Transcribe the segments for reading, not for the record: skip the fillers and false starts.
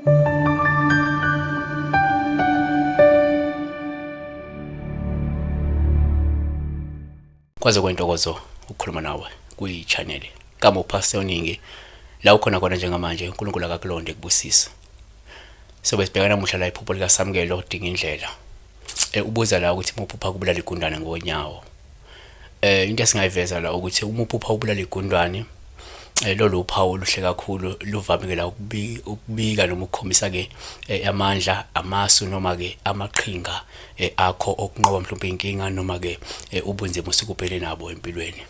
Kwaze kwentokozo ukukhuluma nawe kuyi-channel kama uPastor WeNingi la ukhona khona njengamanje uNkulunkulu akakulonde kubusisa. Sobe sibhekana namuhla la iphupho lika Samukelo odinga indlela. Ubuza la ukuthi uMuphupha kubulala igundane ngonyawo. Into esingayiveza la ukuthi uMuphupha ubulala igundane lolu uphawu luhle kakhulu luvamile la ukubika noma ukukhombisa ke amandla amasu noma ke amaqhinga akho okunqoba mhlawumbe inkinga noma ke ubunzima usukubhekene nabo empilweni.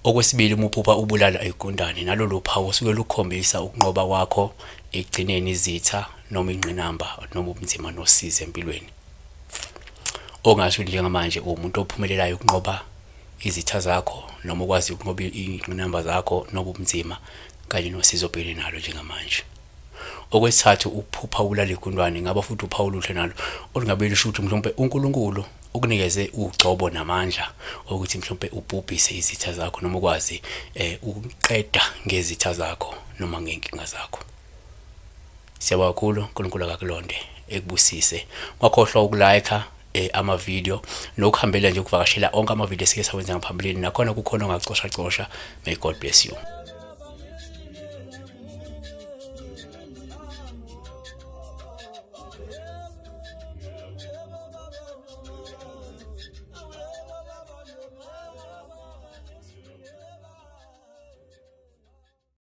Okwesibili uMuphupha ubulala igundane nalolu uphawu usuke lukhombisa ukunqoba kwakho ekugcineni izitha noma ingqinamba noma ubunzima nosizo empilweni. Ongasho njengamanje umuntu ophumelelayo ukunqoba izitha zakho noma ukwazi ukunqoba ingqinamba zakho noma ubunzima kanye nosizo obhekene nalo njengamanje. Okwesithathu ukuphupha ubulala igundane ngaba futhi uphawu oluhle nalo olungabe lusho ukuthi mhlawumbe uNkulunkulu ukunikeze ugcobo namandla ukuthi mhlawumbe ubhubhise izitha zakho noma ukwazi ukuqeda ngezitha zakho noma ngenkinga zakho. Siyabonga kakhulu uNkulunkulu akakulonde ekubusise. Ungakhohlwa ukulike ama-video nokuhambela nje ukuvakashela onke ama-video esike sawenza ngaphambilini nakhona kukhona ongacosha. May God bless you.